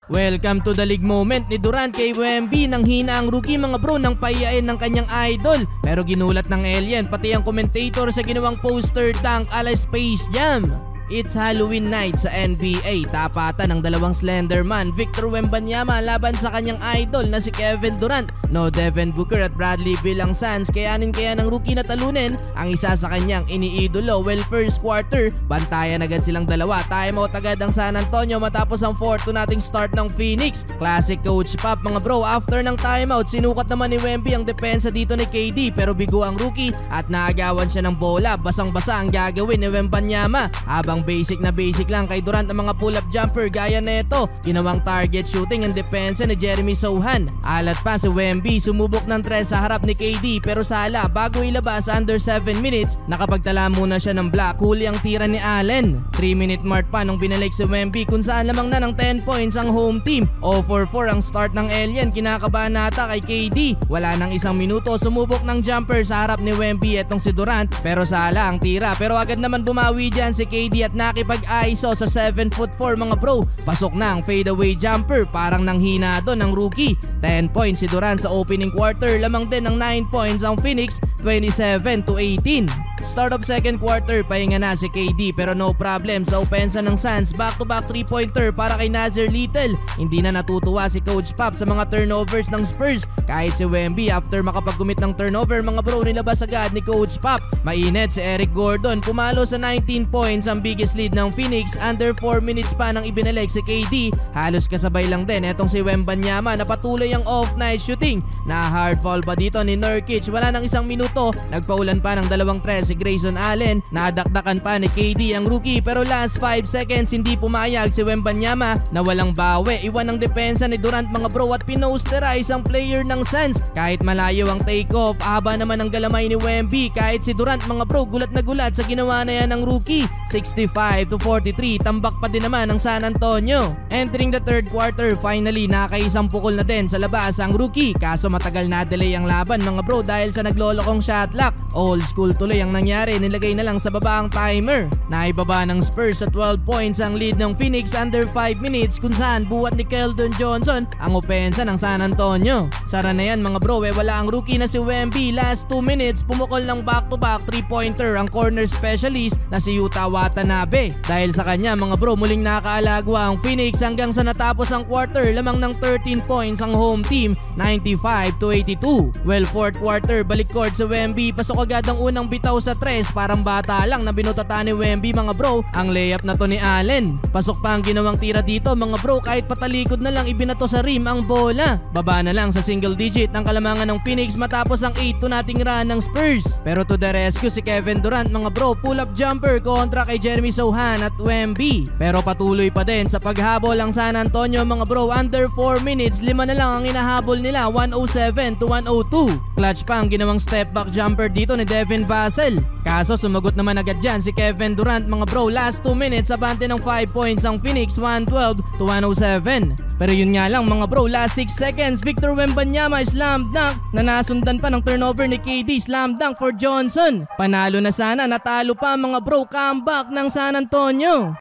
Welcome to the league moment ni Durant kay Wemby. Nang hina ang rookie mga bro nang payain ng kanyang idol. Pero ginulat ng alien pati ang commentator sa ginawang poster dunk ala Space Jam. It's Halloween night sa NBA. Tapatan ng dalawang Slenderman, Victor Wembanyama laban sa kanyang idol na si Kevin Durant. No Devin Booker at Bradley Beal ang Suns, kayanin kaya ng rookie na talunin ang isa sa kanyang iniidolo. Well, first quarter, bantayan agad silang dalawa. Timeout agad ang San Antonio matapos ang 4-2 start ng Phoenix. Classic Coach Pop mga bro. After ng timeout, sinukat naman ni Wemby ang depensa dito ni KD pero bigo ang rookie at naagawan siya ng bola. Basang-basa ang gagawin ni Wembanyama. Habang basic lang kay Durant ang mga pull-up jumper gaya neto. Ginawang target shooting ang depensa ni Jeremy Sohan. Alat pa si Wemby, sumubok ng 3 sa harap ni KD pero sala bago ilabas under 7 minutes. Nakapagtala muna siya ng block. Huli ang tira ni Allen. 3-minute mark pa nung binalik si Wemby kung saan lamang na ng 10 points ang home team. 0-4-4 ang start ng alien. Kinakabahan nata kay KD. Wala nang isang minuto, sumubok ng jumper sa harap ni Wemby etong si Durant pero sala ang tira. Pero agad naman bumawi dyan si KD at nakipag-ISO sa 7'4" mga bro. Pasok na ang fadeaway jumper, parang nanghina doon ng rookie. 10 points si Durant sa opening quarter, lamang din ng 9 points ang Phoenix, 27-18. Start of second quarter, pahinga na si KD pero no problem sa opensa ng Suns. Back-to-back 3-pointer para kay Nazir Little. Hindi na natutuwa si Coach Pop sa mga turnovers ng Spurs. Kahit si Wemby after makapag-commit ng turnover mga bro, nilabas agad ni Coach Pop. Mainit si Eric Gordon, pumalo sa 19 points ang biggest lead ng Phoenix. Under 4 minutes pa nang ibinalik si KD. Halos kasabay lang din etong si Wembanyama na patuloy ang off-night shooting. Na hard foul pa dito ni Nurkic. Wala nang isang minuto, nagpaulan pa ng 2-3 si Grayson Allen. Nadakdakan pa ni KD ang rookie pero last 5 seconds hindi pumayag si Wembanyama na walang bawi. Iwan ang depensa ni Durant mga bro at pinosterize ang player ng Suns. Kahit malayo ang take-off, haba naman ang galamay ni Wemby. Kahit si Durant mga bro gulat na gulat sa ginawa na yan ng rookie. 65-43, tambak pa din naman ang San Antonio. Entering the third quarter, finally nakaisang pukol na din sa labas ang rookie. Kaso matagal na delay ang laban mga bro dahil sa naglolokong shot clock. Old school tuloy ang nangyari, nilagay na lang sa baba ang timer. Naibaba ng Spurs sa 12 points ang lead ng Phoenix under 5 minutes kung saan buwat ni Keldon Johnson ang opensa ng San Antonio. Sara na yan mga bro, wala ang rookie na si Wemby. Last 2 minutes, pumukol ng back-to-back 3-pointer ang corner specialist na si Yuta Watanabe. Dahil sa kanya mga bro, muling nakaalagwa ang Phoenix hanggang sa natapos ang quarter. Lamang ng 13 points ang home team, 95-82. Well, fourth quarter, balik court sa Wemby. Pasok agad ang unang bitaw sa 3. Parang bata lang na binutata ni Wemby mga bro. Ang layup na to ni Allen. Pasok pa ang ginawang tira dito mga bro. Kahit patalikod na lang ibinato sa rim ang bola. Baba na lang sa single digit ang kalamangan ng Phoenix matapos ang 8-2 run ng Spurs. Pero to the rescue si Kevin Durant mga bro. Pull-up jumper kontra kay Jeremy Sohan at Wemby. Pero patuloy pa din sa paghabol ang San Antonio mga bro. Under 4 minutes, 5 na lang ang inahabol nila, 107-102. Clutch pa ang ginawang step back jumper dito ni Devin Vassell. Kaso sumagot naman agad dyan si Kevin Durant mga bro. Last 2 minutes, abante ng 5 points ang Phoenix, 112-107. Pero yun nga lang mga bro, last 6 seconds, Victor Wembanyama slam dunk na nasundan pa ng turnover ni KD. Slam dunk for Johnson. Panalo na sana, natalo pa mga bro. Comeback ng San Antonio.